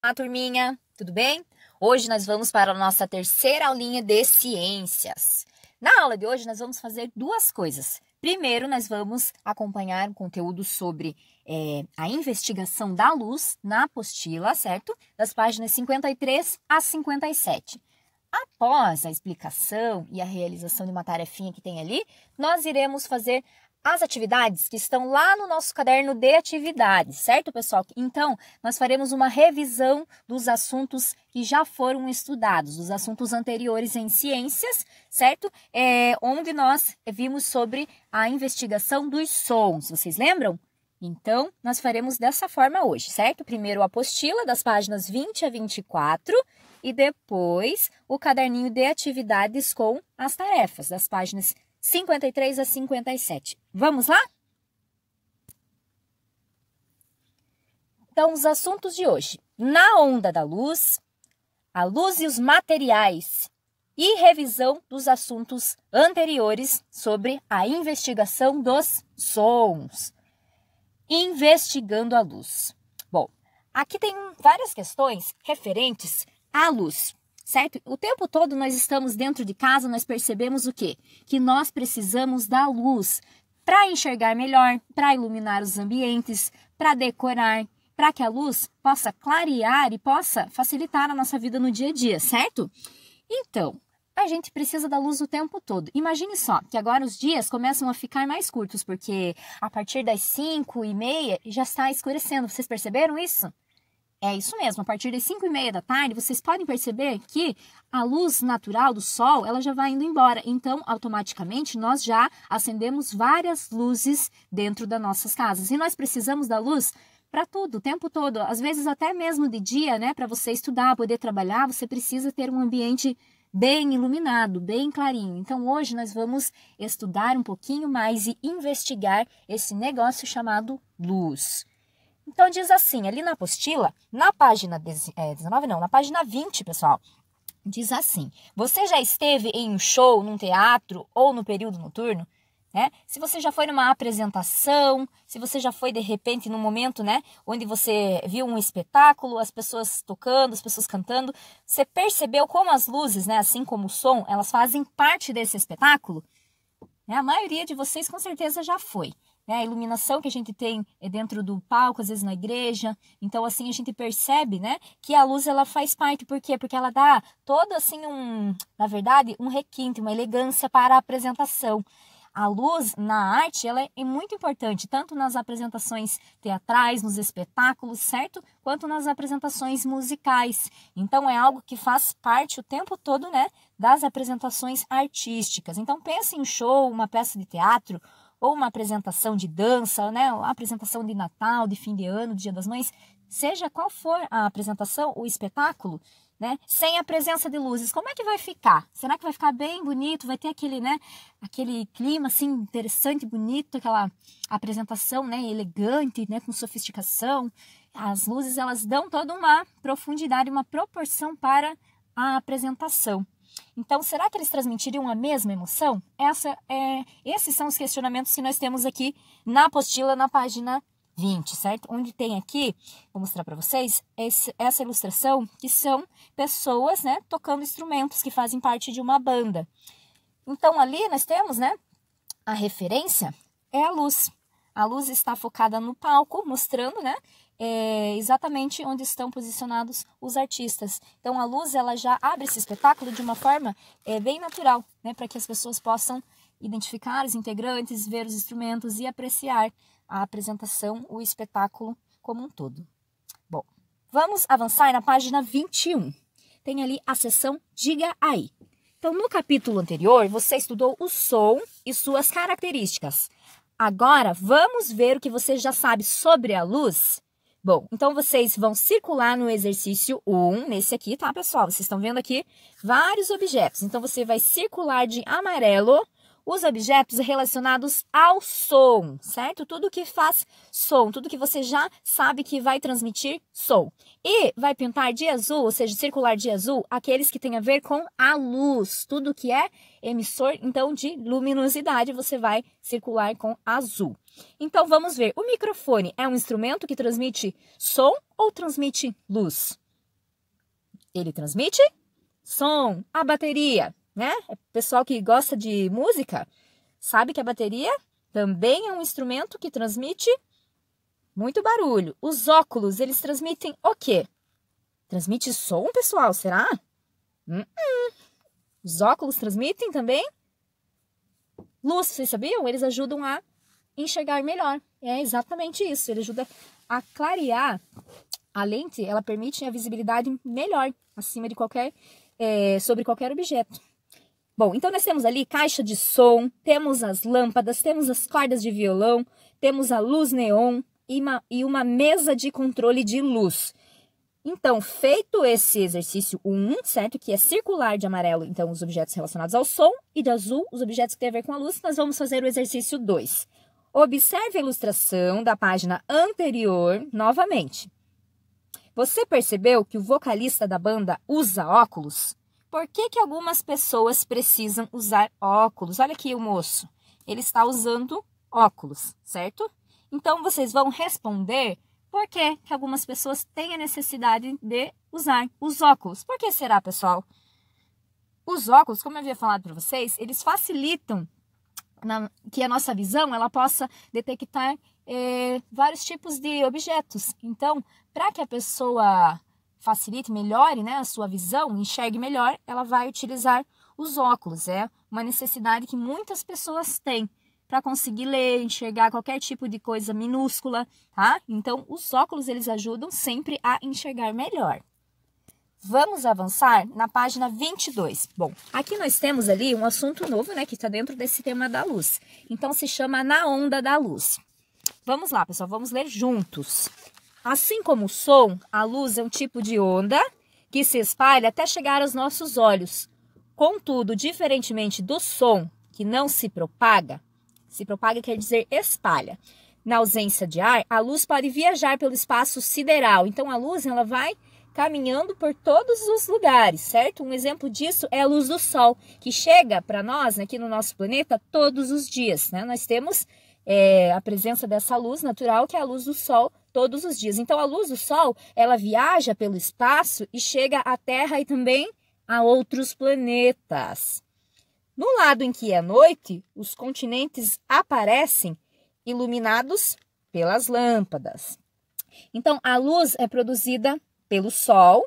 Olá, turminha, tudo bem? Hoje nós vamos para a nossa terceira aulinha de ciências. Na aula de hoje nós vamos fazer duas coisas. Primeiro, nós vamos acompanhar um conteúdo sobre a investigação da luz na apostila, certo? Das páginas 53 a 57. Após a explicação e a realização de uma tarefinha que tem ali, nós iremos fazer as atividades que estão lá no nosso caderno de atividades, certo, pessoal? Então, nós faremos uma revisão dos assuntos que já foram estudados, dos assuntos anteriores em ciências, certo? Onde nós vimos sobre a investigação dos sons, vocês lembram? Então, nós faremos dessa forma hoje, certo? Primeiro a apostila das páginas 20 a 24 e depois o caderninho de atividades com as tarefas das páginas 53 a 57. Vamos lá? Então, os assuntos de hoje. Na onda da luz, a luz e os materiais e revisão dos assuntos anteriores sobre a investigação dos sons. Investigando a luz. Bom, aqui tem várias questões referentes à luz. Certo? O tempo todo nós estamos dentro de casa, nós percebemos o quê? Que nós precisamos da luz para enxergar melhor, para iluminar os ambientes, para decorar, para que a luz possa clarear e possa facilitar a nossa vida no dia a dia, certo? Então, a gente precisa da luz o tempo todo. Imagine só que agora os dias começam a ficar mais curtos, porque a partir das 5h30 já está escurecendo. Vocês perceberam isso? É isso mesmo, a partir das 5h30 da tarde, vocês podem perceber que a luz natural do sol, ela já vai indo embora. Então, automaticamente, nós já acendemos várias luzes dentro das nossas casas. E nós precisamos da luz para tudo, o tempo todo. Às vezes, até mesmo de dia, né? Para você estudar, poder trabalhar, você precisa ter um ambiente bem iluminado, bem clarinho. Então, hoje nós vamos estudar um pouquinho mais e investigar esse negócio chamado luz. Então, diz assim, ali na apostila, na página 19 não, na página 20, pessoal, diz assim, você já esteve em um show, num teatro ou no período noturno? Né? Se você já foi numa apresentação, se você já foi, de repente, num momento, né, onde você viu um espetáculo, as pessoas tocando, as pessoas cantando, você percebeu como as luzes, né, assim como o som, elas fazem parte desse espetáculo? A maioria de vocês, com certeza, já foi. A iluminação que a gente tem é dentro do palco, às vezes na igreja. Então, assim, a gente percebe, né, que a luz, ela faz parte. Por quê? Porque ela dá todo, assim, na verdade, um requinte, uma elegância para a apresentação. A luz na arte, ela é muito importante, tanto nas apresentações teatrais, nos espetáculos, certo? Quanto nas apresentações musicais. Então, é algo que faz parte o tempo todo, né, das apresentações artísticas. Então, pense em um show, uma peça de teatro, ou uma apresentação de dança, né, uma apresentação de Natal, de fim de ano, Dia das Mães, seja qual for a apresentação, o espetáculo, né, sem a presença de luzes, como é que vai ficar? Será que vai ficar bem bonito? Vai ter aquele, né, aquele clima assim interessante, bonito, aquela apresentação, né, elegante, né, com sofisticação? As luzes, elas dão toda uma profundidade, uma proporção para a apresentação. Então, será que eles transmitiriam a mesma emoção? Esses são os questionamentos que nós temos aqui na apostila, na página 20, certo? Onde tem aqui, vou mostrar para vocês, essa ilustração, que são pessoas, né, tocando instrumentos que fazem parte de uma banda. Então, ali nós temos, né, a referência é a luz. A luz está focada no palco, mostrando, né, exatamente onde estão posicionados os artistas. Então, a luz, ela já abre esse espetáculo de uma forma bem natural, né, para que as pessoas possam identificar os integrantes, ver os instrumentos e apreciar a apresentação, o espetáculo como um todo. Bom, vamos avançar na página 21. Tem ali a seção Diga Aí. Então, no capítulo anterior, você estudou o som e suas características. Agora, vamos ver o que você já sabe sobre a luz? Bom, então vocês vão circular no exercício 1, nesse aqui, tá, pessoal? Vocês estão vendo aqui vários objetos. Então, você vai circular de amarelo os objetos relacionados ao som, certo? Tudo que faz som, tudo que você já sabe que vai transmitir som. E vai pintar de azul, ou seja, circular de azul, aqueles que têm a ver com a luz. Tudo que é emissor, então, de luminosidade, você vai circular com azul. Então, vamos ver. O microfone é um instrumento que transmite som ou transmite luz? Ele transmite som. A bateria, né? Pessoal que gosta de música sabe que a bateria também é um instrumento que transmite muito barulho. Os óculos, eles transmitem o quê? Transmite som, pessoal, será? Os óculos transmitem também luz, vocês sabiam? Eles ajudam a enxergar melhor. É exatamente isso, ele ajuda a clarear. A lente, ela permite a visibilidade melhor acima de sobre qualquer objeto. Bom, então nós temos ali caixa de som, temos as lâmpadas, temos as cordas de violão, temos a luz neon e uma mesa de controle de luz. Então, feito esse exercício 1, certo? Que é circular de amarelo, então, os objetos relacionados ao som, e de azul, os objetos que têm a ver com a luz, nós vamos fazer o exercício 2. Observe a ilustração da página anterior novamente. Você percebeu que o vocalista da banda usa óculos? Por que algumas pessoas precisam usar óculos? Olha aqui o moço, ele está usando óculos, certo? Então, vocês vão responder por que algumas pessoas têm a necessidade de usar os óculos. Por que será, pessoal? Os óculos, como eu havia falado para vocês, eles facilitam que a nossa visão ela possa detectar vários tipos de objetos. Então, para que a pessoa facilite, melhore, né, a sua visão, enxergue melhor, ela vai utilizar os óculos. É uma necessidade que muitas pessoas têm para conseguir ler, enxergar qualquer tipo de coisa minúscula, tá? Então, os óculos, eles ajudam sempre a enxergar melhor. Vamos avançar na página 22. Bom, aqui nós temos ali um assunto novo, né, que está dentro desse tema da luz. Então, se chama Na Onda da Luz. Vamos lá, pessoal, vamos ler juntos. Assim como o som, a luz é um tipo de onda que se espalha até chegar aos nossos olhos. Contudo, diferentemente do som, que não se propaga quer dizer espalha. Na ausência de ar, a luz pode viajar pelo espaço sideral. Então, a luz ela vai caminhando por todos os lugares, certo? Um exemplo disso é a luz do sol, que chega para nós, aqui no nosso planeta, todos os dias, né? Nós temos a presença dessa luz natural, que é a luz do sol, todos os dias. Então, a luz do sol, ela viaja pelo espaço e chega à Terra e também a outros planetas. No lado em que é noite, os continentes aparecem iluminados pelas lâmpadas. Então, a luz é produzida pelo sol,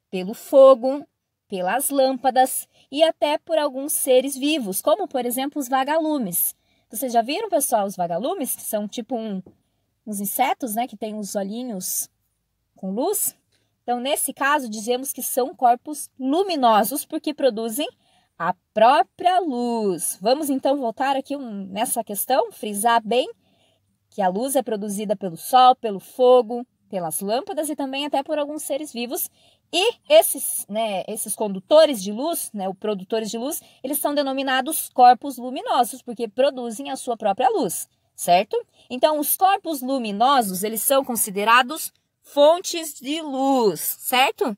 pelo fogo, pelas lâmpadas e até por alguns seres vivos, como, por exemplo, os vagalumes. Vocês já viram, pessoal, os vagalumes, que são tipo uns insetos, né, que têm os olhinhos com luz? Então, nesse caso, dizemos que são corpos luminosos porque produzem a própria luz. Vamos então voltar aqui nessa questão, frisar bem que a luz é produzida pelo sol, pelo fogo, pelas lâmpadas e também até por alguns seres vivos. E esses condutores de luz, né, os produtores de luz, eles são denominados corpos luminosos porque produzem a sua própria luz, certo? Então, os corpos luminosos, eles são considerados fontes de luz, certo?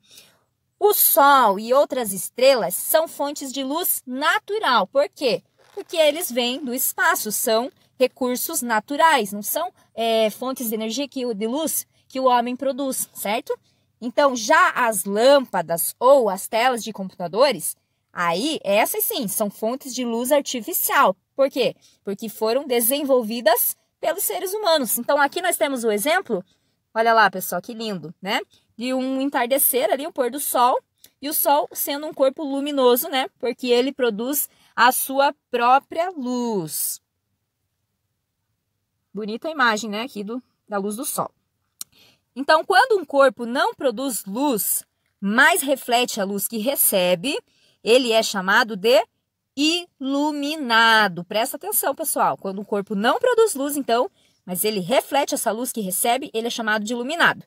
O Sol e outras estrelas são fontes de luz natural. Por quê? Porque eles vêm do espaço, são recursos naturais, não são fontes de energia, de luz que o homem produz, certo? Então, já as lâmpadas ou as telas de computadores, aí essas sim são fontes de luz artificial. Por quê? Porque foram desenvolvidas pelos seres humanos. Então, aqui nós temos o exemplo, olha lá, pessoal, que lindo, né? De um entardecer ali, o pôr do sol, e o sol sendo um corpo luminoso, né? Porque ele produz a sua própria luz. Bonita a imagem, né? Aqui da luz do sol. Então, quando um corpo não produz luz, mas reflete a luz que recebe, ele é chamado de iluminado. Presta atenção, pessoal. Quando um corpo não produz luz, então, mas ele reflete essa luz que recebe, ele é chamado de iluminado.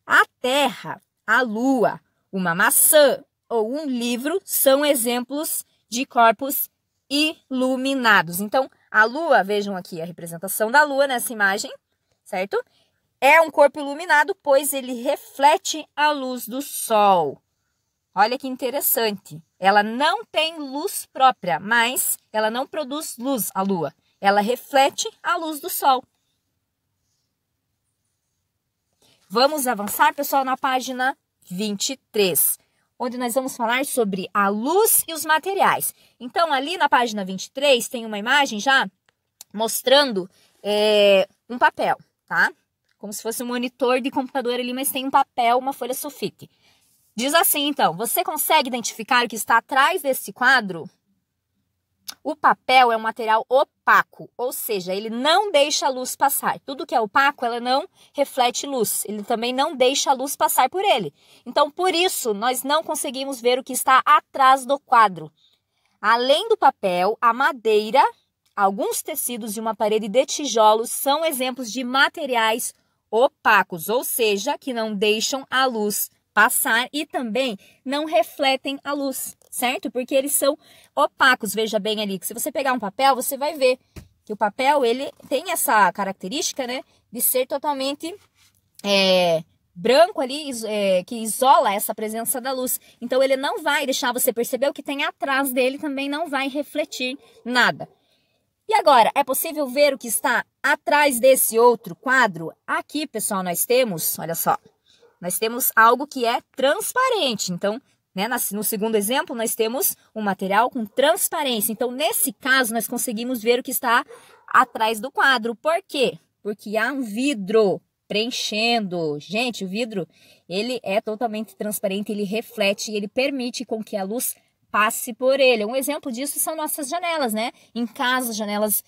A Terra, a Lua, uma maçã ou um livro são exemplos de corpos iluminados. Então, a Lua, vejam aqui a representação da Lua nessa imagem, certo? É um corpo iluminado, pois ele reflete a luz do Sol. Olha que interessante. Ela não tem luz própria, mas ela não produz luz, a Lua. Ela reflete a luz do Sol. Vamos avançar, pessoal, na página 23. onde nós vamos falar sobre a luz e os materiais. Então, ali na página 23, tem uma imagem já mostrando um papel, tá? Como se fosse um monitor de computador ali, mas tem um papel, uma folha sulfite. Diz assim, então, você consegue identificar o que está atrás desse quadro? O papel é um material opaco, ou seja, ele não deixa a luz passar. Tudo que é opaco, ela não reflete luz. Ele também não deixa a luz passar por ele. Então, por isso, nós não conseguimos ver o que está atrás do quadro. Além do papel, a madeira, alguns tecidos e uma parede de tijolos são exemplos de materiais opacos, ou seja, que não deixam a luz passar e também não refletem a luz, certo? Porque eles são opacos. Veja bem ali, que se você pegar um papel, você vai ver que o papel, ele tem essa característica, né, de ser totalmente branco ali, que isola essa presença da luz. Então, ele não vai deixar você perceber o que tem atrás dele, também não vai refletir nada. E agora, é possível ver o que está atrás desse outro quadro? Aqui, pessoal, nós temos, olha só, nós temos algo que é transparente. Então, né, no segundo exemplo, nós temos um material com transparência. Então, nesse caso, nós conseguimos ver o que está atrás do quadro. Por quê? Porque há um vidro preenchendo. Gente, o vidro, ele é totalmente transparente, ele reflete e ele permite com que a luz passe por ele. Um exemplo disso são nossas janelas, né? Em casa, janelas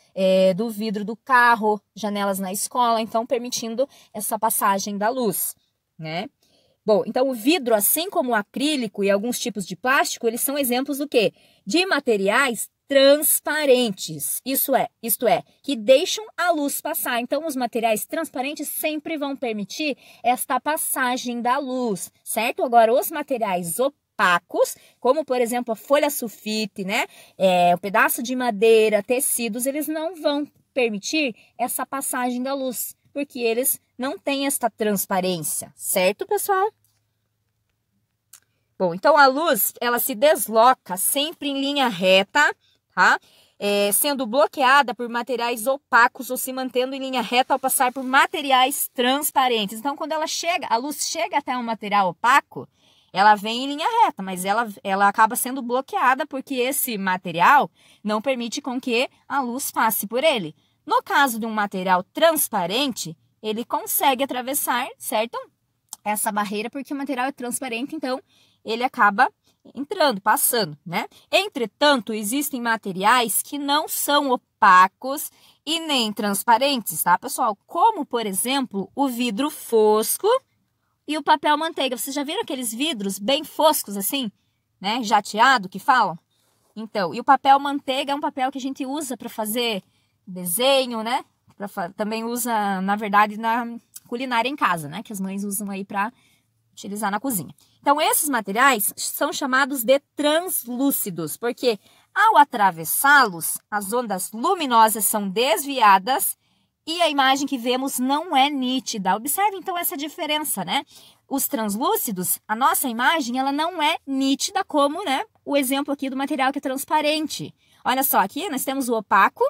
do vidro do carro, janelas na escola, então permitindo essa passagem da luz, né? Bom, então o vidro, assim como o acrílico e alguns tipos de plástico, eles são exemplos do quê? De materiais transparentes. Isto é, que deixam a luz passar. Então, os materiais transparentes sempre vão permitir esta passagem da luz, certo? Agora, os materiais opacos, como por exemplo a folha sulfite, né? O pedaço de madeira, tecidos, eles não vão permitir essa passagem da luz, porque eles não têm esta transparência, certo, pessoal? Bom, então a luz, ela se desloca sempre em linha reta, tá? Sendo bloqueada por materiais opacos ou se mantendo em linha reta ao passar por materiais transparentes. Então, quando a luz chega até um material opaco, ela vem em linha reta, mas ela acaba sendo bloqueada porque esse material não permite com que a luz passe por ele. No caso de um material transparente, ele consegue atravessar, certo? Essa barreira, porque o material é transparente, então ele acaba entrando, passando, né? Entretanto, existem materiais que não são opacos e nem transparentes, tá, pessoal? Como, por exemplo, o vidro fosco e o papel manteiga. Vocês já viram aqueles vidros bem foscos assim, né? Jateado, que falam? Então, e o papel manteiga é um papel que a gente usa para fazer desenho, né? Também usa, na verdade, na culinária em casa, né? Que as mães usam aí para utilizar na cozinha. Então, esses materiais são chamados de translúcidos, porque ao atravessá-los, as ondas luminosas são desviadas e a imagem que vemos não é nítida. Observe, então, essa diferença, né? Os translúcidos, a nossa imagem, ela não é nítida como, né, o exemplo aqui do material que é transparente. Olha só, aqui nós temos o opaco.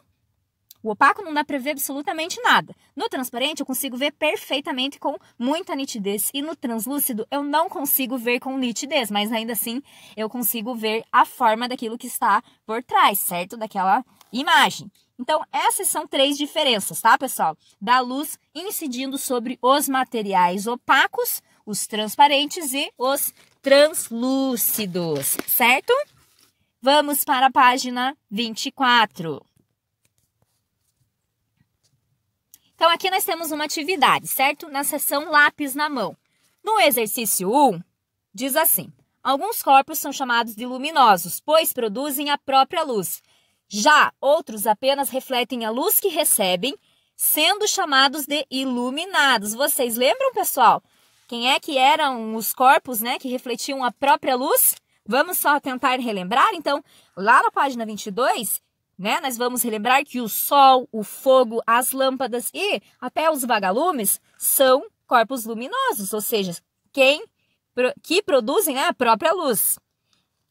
O opaco não dá para ver absolutamente nada. No transparente eu consigo ver perfeitamente com muita nitidez. E no translúcido eu não consigo ver com nitidez, mas ainda assim eu consigo ver a forma daquilo que está por trás, certo? Daquela imagem. Então, essas são 3 diferenças, tá, pessoal? Da luz incidindo sobre os materiais opacos, os transparentes e os translúcidos, certo? Vamos para a página 24. Então, aqui nós temos uma atividade, certo? Na seção lápis na mão. No exercício 1, diz assim: alguns corpos são chamados de luminosos, pois produzem a própria luz. Já outros apenas refletem a luz que recebem, sendo chamados de iluminados. Vocês lembram, pessoal? Quem é que eram os corpos, né, que refletiam a própria luz? Vamos só tentar relembrar? Então, lá na página 22... né? Nós vamos relembrar que o sol, o fogo, as lâmpadas e até os vagalumes são corpos luminosos, ou seja, que produzem, né, a própria luz.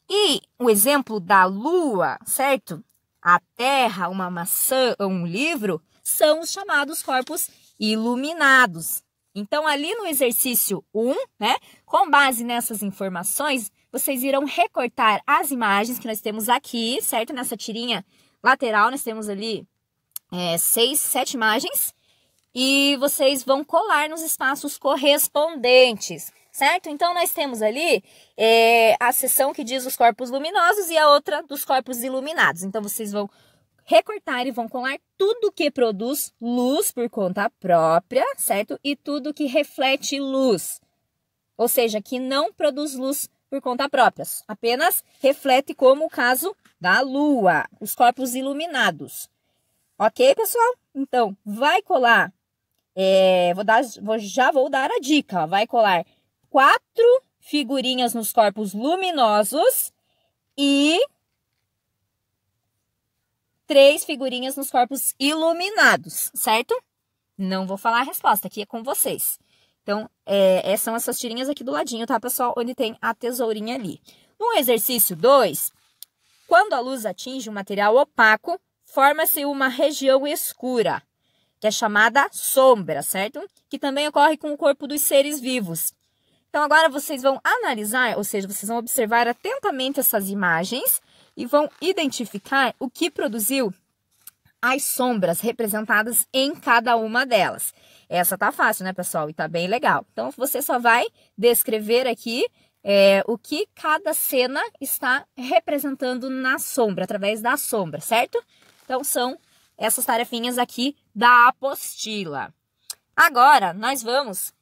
E o exemplo da lua, certo? A terra, uma maçã ou um livro são os chamados corpos iluminados. Então, ali no exercício 1, né, com base nessas informações, vocês irão recortar as imagens que nós temos aqui, certo? Nessa tirinha lateral, nós temos ali 6, 7 imagens. E vocês vão colar nos espaços correspondentes, certo? Então, nós temos ali a seção que diz os corpos luminosos e a outra dos corpos iluminados. Então, vocês vão recortar e vão colar tudo que produz luz por conta própria, certo? E tudo que reflete luz, ou seja, que não produz luz por conta própria, apenas reflete, como o caso da Lua, os corpos iluminados. Ok, pessoal? Então, vai colar, já vou dar a dica, ó, vai colar 4 figurinhas nos corpos luminosos e 3 figurinhas nos corpos iluminados, certo? Não vou falar a resposta, aqui é com vocês. Então, são essas tirinhas aqui do ladinho, tá, pessoal? Onde tem a tesourinha ali. No exercício 2, quando a luz atinge um material opaco, forma-se uma região escura, que é chamada sombra, certo? Que também ocorre com o corpo dos seres vivos. Então, agora vocês vão analisar, ou seja, vocês vão observar atentamente essas imagens e vão identificar o que produziu as sombras representadas em cada uma delas. Essa tá fácil, né, pessoal? E tá bem legal. Então, você só vai descrever aqui o que cada cena está representando na sombra, através da sombra, certo? Então, são essas tarefinhas aqui da apostila. Agora, nós vamos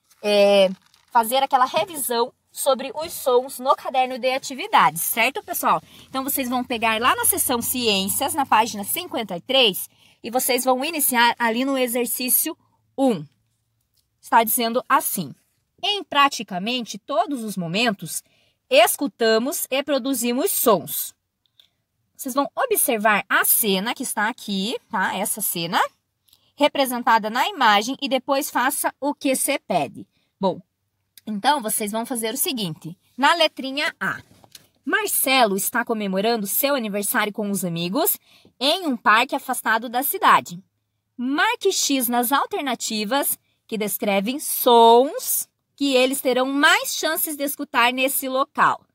fazer aquela revisão sobre os sons no caderno de atividades, certo, pessoal? Então, vocês vão pegar lá na seção Ciências, na página 53, e vocês vão iniciar ali no exercício 1. Está dizendo assim: em praticamente todos os momentos, escutamos e produzimos sons. Vocês vão observar a cena que está aqui, tá? Essa cena, representada na imagem, e depois faça o que se pede. Bom, então vocês vão fazer o seguinte, na letrinha A. Marcelo está comemorando seu aniversário com os amigos em um parque afastado da cidade. Marque X nas alternativas que descrevem sons que eles terão mais chances de escutar nesse local.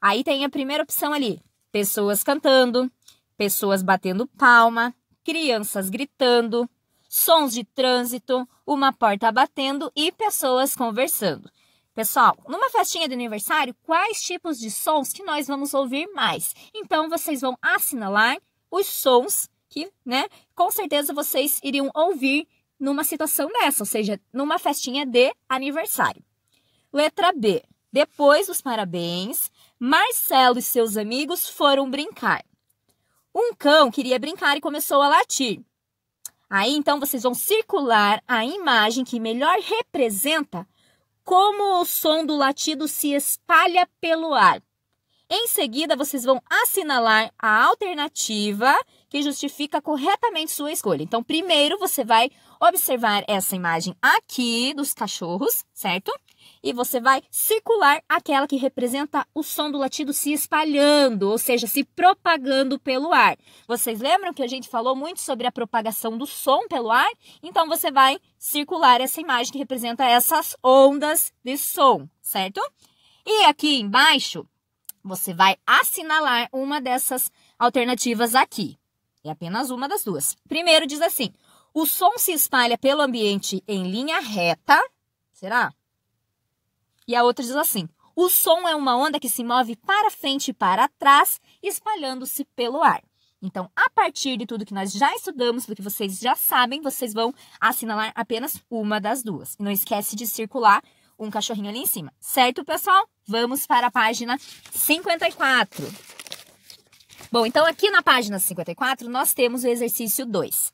Aí tem a primeira opção ali: pessoas cantando, pessoas batendo palma, crianças gritando, sons de trânsito, uma porta batendo e pessoas conversando. Pessoal, numa festinha de aniversário, quais tipos de sons que nós vamos ouvir mais? Então, vocês vão assinalar os sons que, com certeza vocês iriam ouvir numa situação dessa, ou seja, numa festinha de aniversário. Letra B. Depois dos parabéns, Marcelo e seus amigos foram brincar. Um cão queria brincar e começou a latir. Aí, então, vocês vão circular a imagem que melhor representa como o som do latido se espalha pelo ar. Em seguida, vocês vão assinalar a alternativa que justifica corretamente sua escolha. Então, primeiro você vai observar essa imagem aqui dos cachorros, certo? E você vai circular aquela que representa o som do latido se espalhando, ou seja, se propagando pelo ar. Vocês lembram que a gente falou muito sobre a propagação do som pelo ar? Então, você vai circular essa imagem que representa essas ondas de som, certo? E aqui embaixo, você vai assinalar uma dessas alternativas aqui. É apenas uma das duas. Primeiro diz assim: o som se espalha pelo ambiente em linha reta. Será? E a outra diz assim: o som é uma onda que se move para frente e para trás, espalhando-se pelo ar. Então, a partir de tudo que nós já estudamos, do que vocês já sabem, vocês vão assinalar apenas uma das duas. Não esquece de circular um cachorrinho ali em cima. Certo, pessoal? Vamos para a página 54. Bom, então aqui na página 54 nós temos o exercício 2.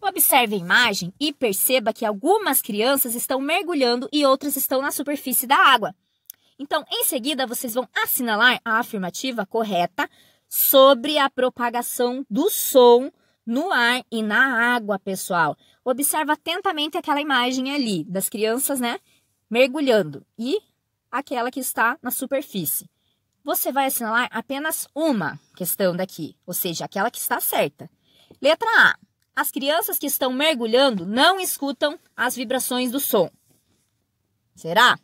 Observe a imagem e perceba que algumas crianças estão mergulhando e outras estão na superfície da água. Então, em seguida, vocês vão assinalar a afirmativa correta sobre a propagação do som no ar e na água, pessoal. Observa atentamente aquela imagem ali das crianças, mergulhando e aquela que está na superfície. Você vai assinalar apenas uma questão daqui, ou seja, aquela que está certa. Letra A. As crianças que estão mergulhando não escutam as vibrações do som. Será?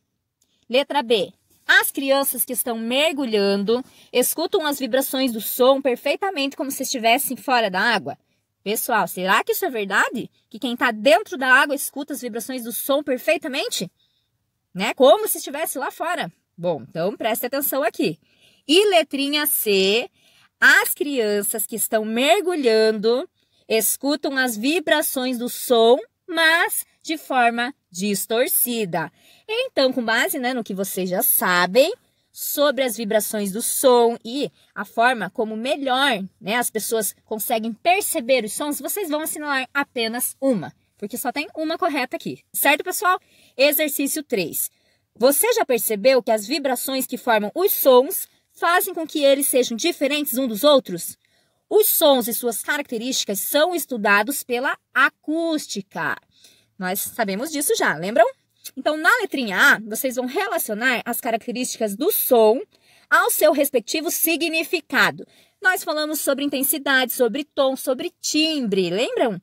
Letra B. As crianças que estão mergulhando escutam as vibrações do som perfeitamente como se estivessem fora da água. Pessoal, será que isso é verdade? Que quem está dentro da água escuta as vibrações do som perfeitamente? Né? Como se estivesse lá fora. Bom, então preste atenção aqui. E letrinha C, as crianças que estão mergulhando escutam as vibrações do som, mas de forma distorcida. Então, com base, né, no que vocês já sabem sobre as vibrações do som e a forma como melhor, né, as pessoas conseguem perceber os sons, vocês vão assinalar apenas uma, porque só tem uma correta aqui. Certo, pessoal? Exercício 3. Você já percebeu que as vibrações que formam os sons fazem com que eles sejam diferentes uns dos outros? Os sons e suas características são estudados pela acústica. Nós sabemos disso já, lembram? Então, na letrinha A, vocês vão relacionar as características do som ao seu respectivo significado. Nós falamos sobre intensidade, sobre tom, sobre timbre, lembram?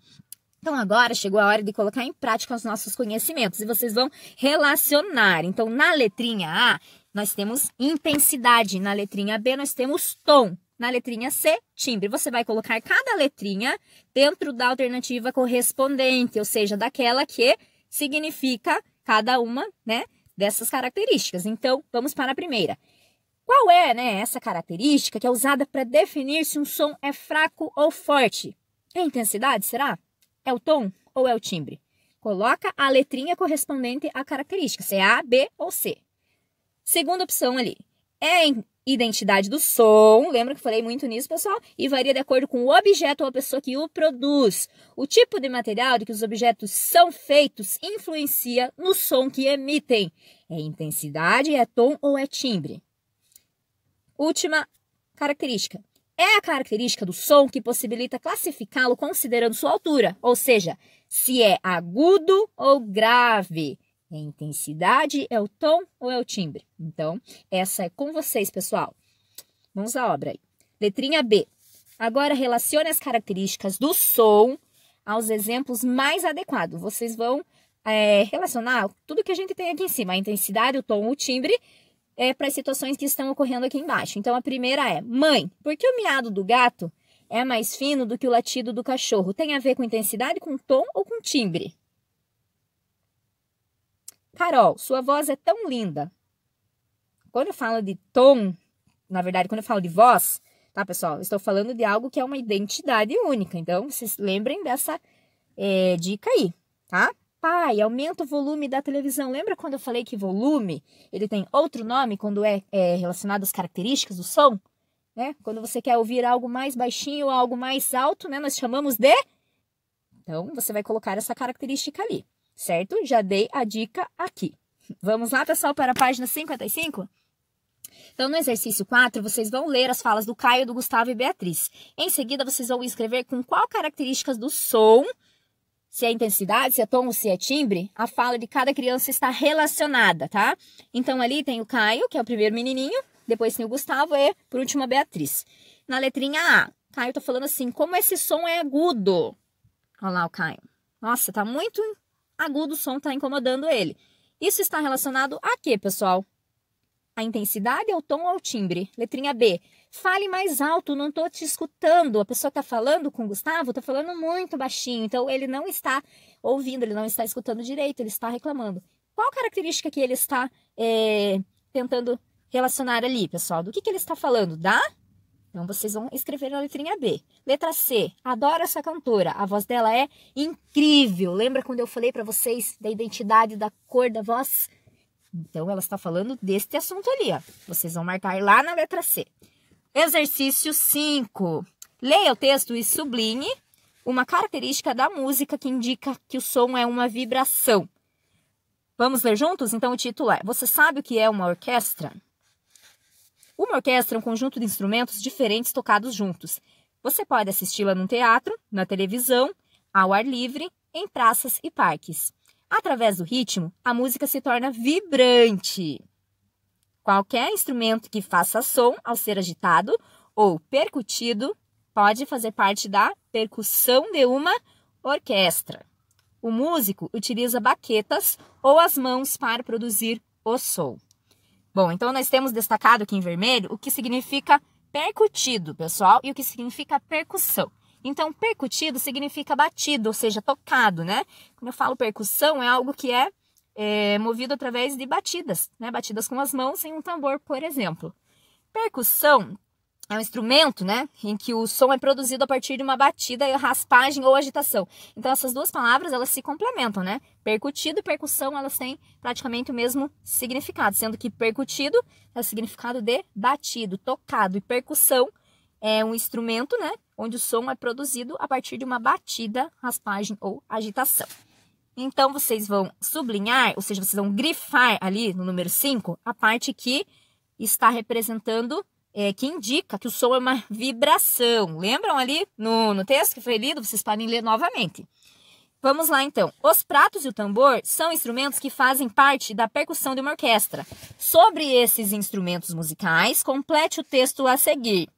Então, agora chegou a hora de colocar em prática os nossos conhecimentos e vocês vão relacionar. Então, na letrinha A, nós temos intensidade. Na letrinha B, nós temos tom. Na letrinha C, timbre. Você vai colocar cada letrinha dentro da alternativa correspondente, ou seja, daquela que significa cada uma, né, dessas características. Então, vamos para a primeira. Qual é, né, essa característica que é usada para definir se um som é fraco ou forte? É a intensidade, será? É o tom ou é o timbre? Coloca a letrinha correspondente à característica, se é A, B ou C. Segunda opção ali. É a identidade do som, lembra que eu falei muito nisso, pessoal? E varia de acordo com o objeto ou a pessoa que o produz. O tipo de material de que os objetos são feitos influencia no som que emitem. É intensidade, é tom ou é timbre? Última característica. É a característica do som que possibilita classificá-lo considerando sua altura, ou seja, se é agudo ou grave. É a intensidade, é o tom ou é o timbre? Então, essa é com vocês, pessoal. Vamos à obra aí. Letrinha B. Agora, relacione as características do som aos exemplos mais adequados. Vocês vão relacionar tudo que a gente tem aqui em cima. A intensidade, o tom, o timbre, para as situações que estão ocorrendo aqui embaixo. Então, a primeira é: mãe, por que o miado do gato é mais fino do que o latido do cachorro? Tem a ver com intensidade, com tom ou com timbre? Carol, sua voz é tão linda. Quando eu falo de tom, na verdade, quando eu falo de voz, tá, pessoal? Eu estou falando de algo que é uma identidade única. Então, vocês lembrem dessa dica aí, tá? Pai, aumenta o volume da televisão. Lembra quando eu falei que volume, ele tem outro nome quando é relacionado às características do som? Né? Quando você quer ouvir algo mais baixinho ou algo mais alto, né? Nós chamamos de... Então, você vai colocar essa característica ali. Certo? Já dei a dica aqui. Vamos lá, pessoal, para a página 55? Então, no exercício 4, vocês vão ler as falas do Caio, do Gustavo e Beatriz. Em seguida, vocês vão escrever com qual características do som, se é intensidade, se é tom ou se é timbre, a fala de cada criança está relacionada, tá? Então, ali tem o Caio, que é o primeiro menininho, depois tem o Gustavo e, por último, a Beatriz. Na letrinha A, Caio tá falando assim: como esse som é agudo. Olha lá o Caio. Nossa, tá muito... agudo, o som está incomodando ele. Isso está relacionado a quê, pessoal? A intensidade, ao tom ou ao timbre? Letrinha B. Fale mais alto, não estou te escutando. A pessoa que está falando com o Gustavo está falando muito baixinho, então ele não está ouvindo, ele não está escutando direito, ele está reclamando. Qual característica que ele está tentando relacionar ali, pessoal? Do que ele está falando? Da? Então, vocês vão escrever na letrinha B. Letra C. Adoro essa cantora. A voz dela é incrível. Lembra quando eu falei para vocês da identidade, da cor da voz? Então, ela está falando deste assunto ali, ó. Vocês vão marcar lá na letra C. Exercício 5. Leia o texto e sublinhe uma característica da música que indica que o som é uma vibração. Vamos ler juntos? Então, o título é: você sabe o que é uma orquestra? Uma orquestra é um conjunto de instrumentos diferentes tocados juntos. Você pode assisti-la num teatro, na televisão, ao ar livre, em praças e parques. Através do ritmo, a música se torna vibrante. Qualquer instrumento que faça som ao ser agitado ou percutido pode fazer parte da percussão de uma orquestra. O músico utiliza baquetas ou as mãos para produzir o som. Bom, então nós temos destacado aqui em vermelho o que significa percutido, pessoal, e o que significa percussão. Então, percutido significa batido, ou seja, tocado, né? Quando eu falo percussão, é algo que é movido através de batidas, né? Batidas com as mãos em um tambor, por exemplo. Percussão é um instrumento, né, em que o som é produzido a partir de uma batida, raspagem ou agitação. Então, essas duas palavras, elas se complementam, né? Percutido e percussão, elas têm praticamente o mesmo significado, sendo que percutido é o significado de batido, tocado, e percussão é um instrumento, né, onde o som é produzido a partir de uma batida, raspagem ou agitação. Então, vocês vão sublinhar, ou seja, vocês vão grifar ali no número 5, a parte que está representando, que indica que o som é uma vibração. Lembram ali no texto que foi lido? Vocês podem ler novamente. Vamos lá, então. Os pratos e o tambor são instrumentos que fazem parte da percussão de uma orquestra. Sobre esses instrumentos musicais, complete o texto a seguir.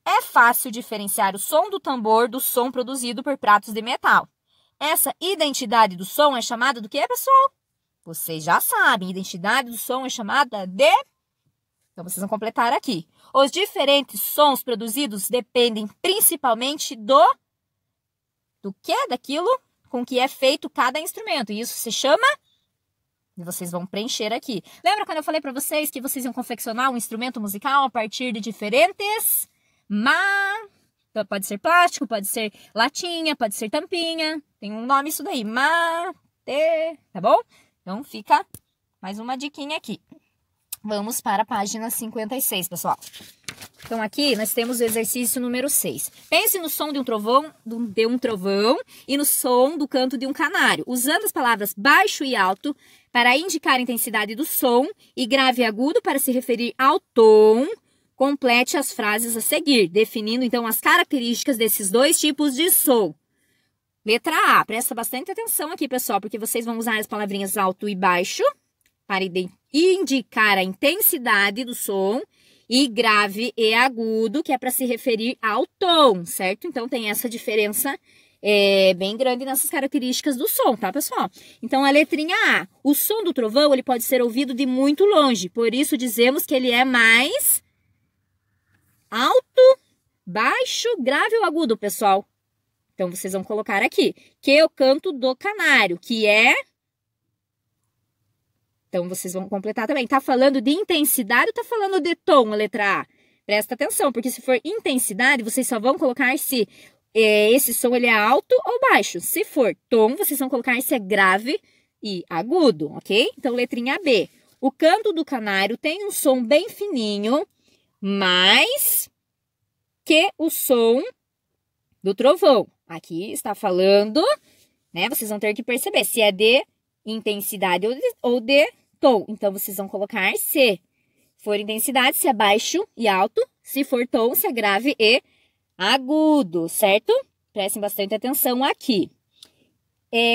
É fácil diferenciar o som do tambor do som produzido por pratos de metal. Essa identidade do som é chamada do quê, pessoal? Vocês já sabem, identidade do som é chamada de... Então, vocês vão completar aqui. Os diferentes sons produzidos dependem principalmente do quê? Daquilo com que é feito cada instrumento. E isso se chama... E vocês vão preencher aqui. Lembra quando eu falei para vocês que vocês iam confeccionar um instrumento musical a partir de diferentes... Pode ser plástico, pode ser latinha, pode ser tampinha. Tem um nome isso daí. Tá bom? Então, fica mais uma diquinha aqui. Vamos para a página 56, pessoal. Então, aqui nós temos o exercício número 6. Pense no som de um trovão e no som do canto de um canário, usando as palavras baixo e alto para indicar a intensidade do som e grave e agudo para se referir ao tom. Complete as frases a seguir, definindo, então, as características desses dois tipos de som. Letra A. Presta bastante atenção aqui, pessoal, porque vocês vão usar as palavrinhas alto e baixo para indicar a intensidade do som, e grave e agudo, que é para se referir ao tom, certo? Então, tem essa diferença bem grande nessas características do som, tá, pessoal? Então, a letrinha A. O som do trovão, ele pode ser ouvido de muito longe, por isso dizemos que ele é mais alto, baixo, grave ou agudo, pessoal? Então, vocês vão colocar aqui, que o canto do canário, que é... Então, vocês vão completar também. Tá falando de intensidade ou tá falando de tom, a letra A? Presta atenção, porque se for intensidade, vocês só vão colocar se esse som ele é alto ou baixo. Se for tom, vocês vão colocar se é grave e agudo, ok? Então, letrinha B. O canto do canário tem um som bem fininho, mais que o som do trovão. Aqui está falando, né? Vocês vão ter que perceber se é de intensidade ou de tom. Então, vocês vão colocar se for intensidade, se é baixo e alto. Se for tom, se é grave e agudo, certo? Prestem bastante atenção aqui.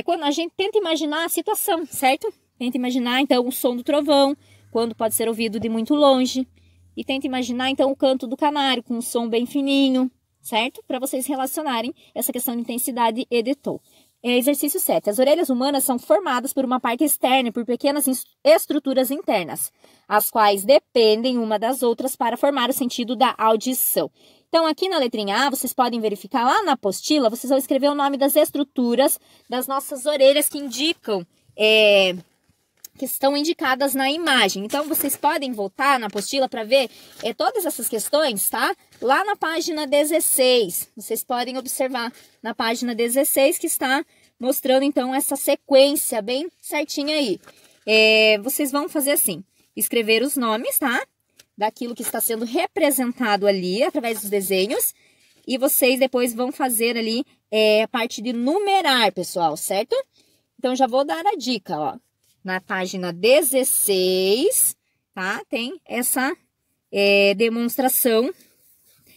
Quando a gente tenta imaginar a situação, certo? Tenta imaginar, então, o som do trovão, quando pode ser ouvido de muito longe. E tenta imaginar, então, o canto do canário, com um som bem fininho, certo? Para vocês relacionarem essa questão de intensidade e de tom. Exercício 7. As orelhas humanas são formadas por uma parte externa e por pequenas estruturas internas, as quais dependem uma das outras para formar o sentido da audição. Então, aqui na letrinha A, vocês podem verificar lá na apostila, vocês vão escrever o nome das estruturas das nossas orelhas que indicam, que estão indicadas na imagem. Então, vocês podem voltar na apostila para ver todas essas questões, tá? Lá na página 16, vocês podem observar na página 16 que está mostrando, então, essa sequência bem certinha aí. Vocês vão fazer assim, escrever os nomes, tá? Daquilo que está sendo representado ali, através dos desenhos. E vocês depois vão fazer ali a parte de numerar, pessoal, certo? Então, já vou dar a dica, ó. Na página 16, tá? Tem essa demonstração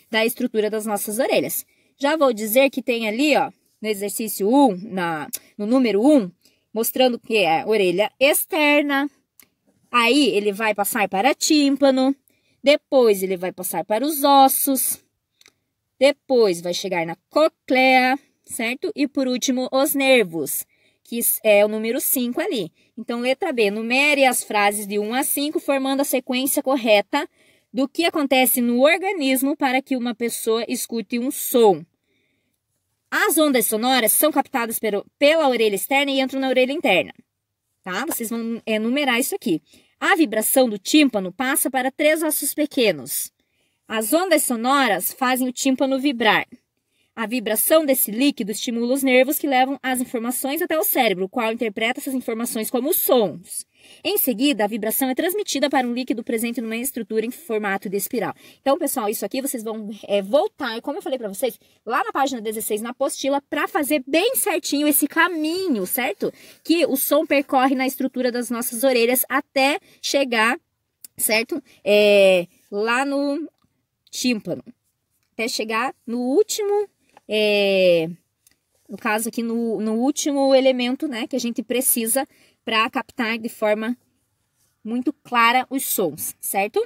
da estrutura das nossas orelhas. Já vou dizer que tem ali, ó, no exercício 1, no número 1, mostrando que é a orelha externa. Aí, ele vai passar para tímpano. Depois, ele vai passar para os ossos. Depois, vai chegar na cóclea, certo? E, por último, os nervos, que é o número 5 ali. Então, letra B, numere as frases de 1 a 5, formando a sequência correta do que acontece no organismo para que uma pessoa escute um som. As ondas sonoras são captadas pela orelha externa e entram na orelha interna. Tá? Vocês vão numerar isso aqui. A vibração do tímpano passa para 3 ossos pequenos. As ondas sonoras fazem o tímpano vibrar. A vibração desse líquido estimula os nervos que levam as informações até o cérebro, o qual interpreta essas informações como sons. Em seguida, a vibração é transmitida para um líquido presente numa estrutura em formato de espiral. Então, pessoal, isso aqui vocês vão voltar, como eu falei para vocês, lá na página 16, na apostila, para fazer bem certinho esse caminho, certo? Que o som percorre na estrutura das nossas orelhas até chegar, certo? Lá no tímpano. Até chegar no último... no caso aqui, no último elemento, né, que a gente precisa para captar de forma muito clara os sons, certo?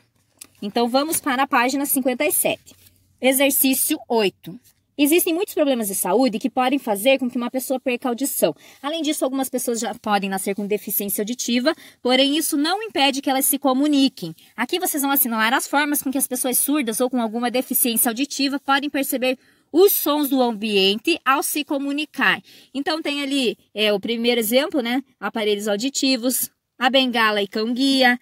Então, vamos para a página 57. Exercício 8. Existem muitos problemas de saúde que podem fazer com que uma pessoa perca a audição. Além disso, algumas pessoas já podem nascer com deficiência auditiva, porém isso não impede que elas se comuniquem. Aqui vocês vão assinalar as formas com que as pessoas surdas ou com alguma deficiência auditiva podem perceber os sons do ambiente ao se comunicar. Então, tem ali o primeiro exemplo, né? Aparelhos auditivos, a bengala e cão-guia,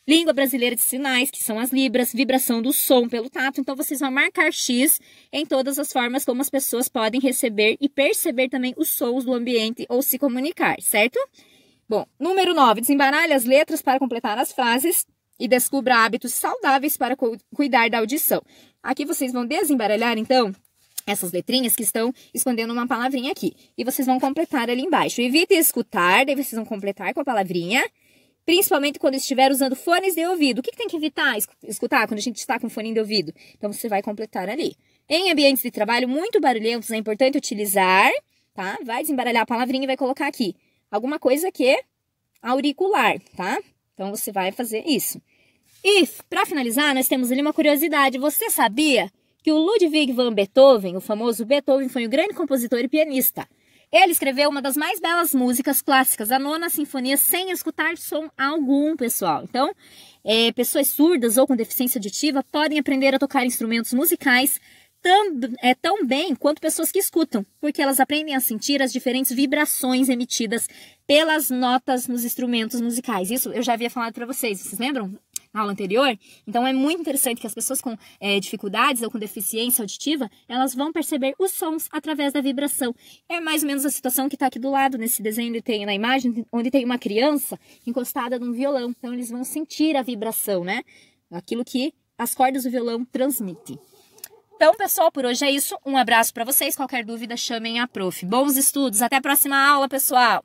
língua brasileira de sinais, que são as libras, vibração do som pelo tato. Então, vocês vão marcar X em todas as formas como as pessoas podem receber e perceber também os sons do ambiente ou se comunicar, certo? Bom, número 9. Desembaralhe as letras para completar as frases e descubra hábitos saudáveis para cuidar da audição. Aqui vocês vão desembaralhar, então, essas letrinhas que estão escondendo uma palavrinha aqui. E vocês vão completar ali embaixo. Evite escutar, daí vocês vão completar com a palavrinha. Principalmente quando estiver usando fones de ouvido. O que tem que evitar escutar quando a gente está com fone de ouvido? Então, você vai completar ali. Em ambientes de trabalho muito barulhentos, é importante utilizar, tá? Vai desembaralhar a palavrinha e vai colocar aqui alguma coisa que é auricular, tá? Então, você vai fazer isso. E, para finalizar, nós temos ali uma curiosidade. Você sabia que o Ludwig van Beethoven, o famoso Beethoven, foi um grande compositor e pianista? Ele escreveu uma das mais belas músicas clássicas, a Nona Sinfonia, sem escutar som algum, pessoal. Então, pessoas surdas ou com deficiência auditiva podem aprender a tocar instrumentos musicais tão bem quanto pessoas que escutam, porque elas aprendem a sentir as diferentes vibrações emitidas pelas notas nos instrumentos musicais. Isso eu já havia falado para vocês lembram? Na aula anterior. Então, é muito interessante que as pessoas com dificuldades ou com deficiência auditiva, elas vão perceber os sons através da vibração. É mais ou menos a situação que está aqui do lado, nesse desenho que tem na imagem, onde tem uma criança encostada num violão. Então, eles vão sentir a vibração, né? Aquilo que as cordas do violão transmitem. Então, pessoal, por hoje é isso. Um abraço para vocês. Qualquer dúvida, chamem a prof. Bons estudos. Até a próxima aula, pessoal!